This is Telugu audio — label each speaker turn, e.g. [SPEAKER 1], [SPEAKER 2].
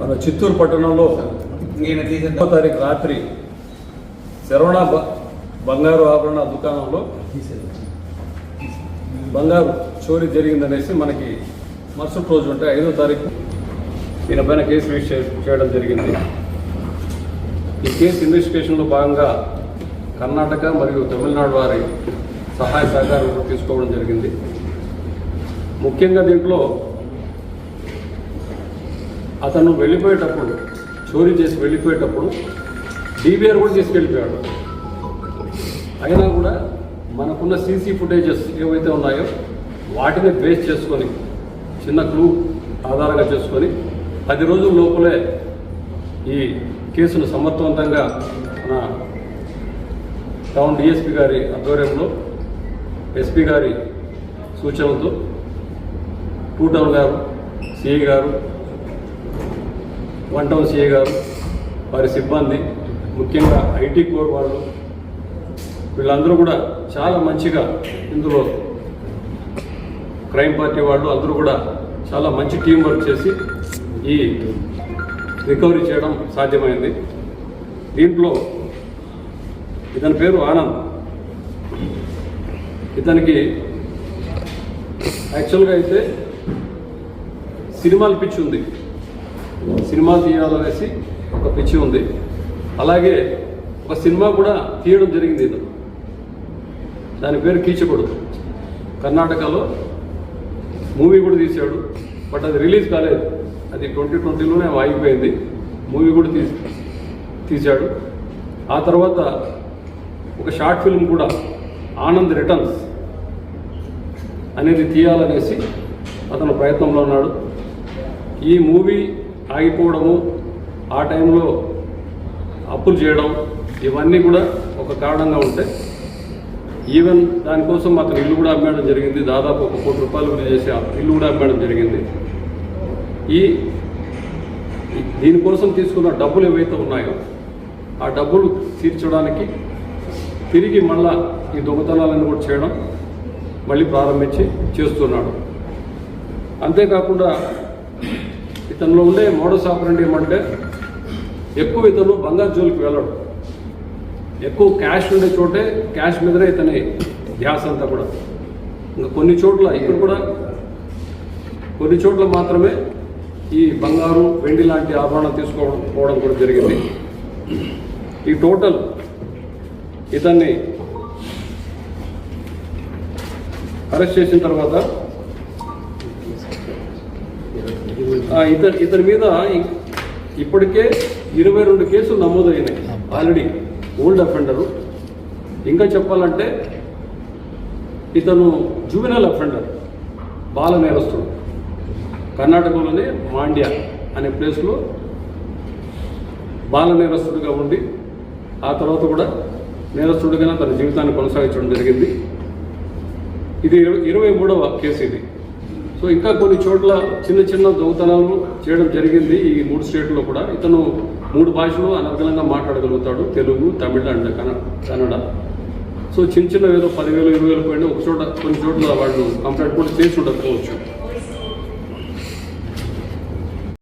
[SPEAKER 1] మన చిత్తూరు పట్టణంలో 1వ తారీఖు రాత్రి శరవణ బంగారు ఆభరణ దుకాణంలో బంగారు చోరీ జరిగిందనేసి మనకి మరుసటి రోజు ఉంటే 5వ తారీఖు ఈయన పైన కేసు రిజిస్టర్ చేయడం జరిగింది. ఈ కేసు ఇన్వెస్టిగేషన్లో భాగంగా కర్ణాటక మరియు తమిళనాడు వారి సహాయ సహకారం తీసుకోవడం జరిగింది. ముఖ్యంగా దీంట్లో అతను వెళ్ళిపోయేటప్పుడు చోరీ చేసి వెళ్ళిపోయేటప్పుడు డీవీఆర్ కూడా తీసుకెళ్ళిపోయాడు. అయినా కూడా మనకున్న సీసీ ఫుటేజెస్ ఏవైతే ఉన్నాయో వాటిని బేస్ చేసుకొని చిన్న క్లూ ఆధారంగా చేసుకొని 10 రోజుల లోపలే ఈ కేసును సమర్థవంతంగా మన టౌన్ డిఎస్పీ గారి ఆధ్వర్యంలో ఎస్పీ గారి సూచనలతో 2 టౌన్ గారు, సిఐ గారు, 1 టౌన్ సిఐ గారు, వారి సిబ్బంది, ముఖ్యంగా ఐటీ కోర్ వాళ్ళు, వీళ్ళందరూ కూడా చాలా మంచిగా ఇందులో క్రైమ్ పార్టీ వాళ్ళు అందరూ కూడా చాలా మంచి టీం వర్క్ చేసి ఈ రికవరీ చేయడం సాధ్యమైంది. దీంట్లో ఇతని పేరు ఆనంద్. ఇతనికి యాక్చువల్గా అయితే సినిమాలు పిచ్చి ఉంది, సినిమా తీయాలనేసి ఒక పిచ్చి ఉంది. అలాగే ఒక సినిమా కూడా తీయడం జరిగింది. ఇతను దాని పేరు కీచకుడు. కర్ణాటకలో మూవీ కూడా తీశాడు, బట్ అది రిలీజ్ కాలేదు. అది 2020లోనే ఆగిపోయింది. మూవీ కూడా తీశాడు. ఆ తర్వాత ఒక షార్ట్ ఫిల్మ్ కూడా ఆనంద్ రిటర్న్స్ అనేది తీయాలనేసి అతను ప్రయత్నంలో ఉన్నాడు. ఈ మూవీ ఆగిపోవడము, ఆ టైంలో అప్పులు చేయడం, ఇవన్నీ కూడా ఒక కారణంగా ఉంటే ఈవెన్ దానికోసం అతను ఇల్లు కూడా అమ్మేయడం జరిగింది. దాదాపు 1 కోటి రూపాయలు కూడా చేసి ఇల్లు కూడా అమ్మేయడం జరిగింది. దీనికోసం తీసుకున్న డబ్బులు ఏవైతే ఉన్నాయో ఆ డబ్బులు తీర్చడానికి తిరిగి మళ్ళా ఈ దొంగతనాలను కూడా చేయడం మళ్ళీ ప్రారంభించి చేస్తున్నాడు. అంతేకాకుండా ఇతనిలో ఉండే మోడస్ ఆపరెండి ఏమంటే ఎక్కువ ఇతను బంగారు జోలికి వెళ్ళడు. ఎక్కువ క్యాష్ ఉండే చోటే క్యాష్ మీదనే ఇతని ధ్యాస అంతా కూడా. ఇంకా కొన్ని చోట్ల ఇక్కడ కూడా కొన్ని చోట్ల మాత్రమే ఈ బంగారు వెండి లాంటి ఆభరణాలు తీసుకోవడం కూడా జరిగింది. ఈ టోటల్ ఇతన్ని అరెస్ట్ చేసిన తర్వాత ఇతని మీద ఇప్పటికే 22 కేసులు నమోదైనాయి ఆల్రెడీ. Old offender. ఇంకా చెప్పాలంటే ఇతను జువెనల్ అఫెండర్, బాల నేరస్తుడు. కర్ణాటకలోనే మాండ్య అనే ప్లేస్లో బాల నేరస్తుడిగా ఉండి ఆ తర్వాత కూడా నేరస్తుడిగానే తన జీవితాన్ని కొనసాగించడం జరిగింది. ఇది 23వ కేసు ఇది. సో ఇంకా కొన్ని చోట్ల చిన్న చిన్న దొంగతనాలు చేయడం జరిగింది ఈ 3 స్టేట్లో కూడా. ఇతను 3 భాషలు అనర్గళంగా మాట్లాడగలుగుతాడు, తెలుగు, తమిళ అండ్ కన్నడ. సో చిన్న ఏదో 10,000, 20,000 పోయినా ఒక చోట కొన్ని చోట్ల వాళ్ళు కంప్లైంట్ కూడా చేసి ఉండకపోవచ్చు.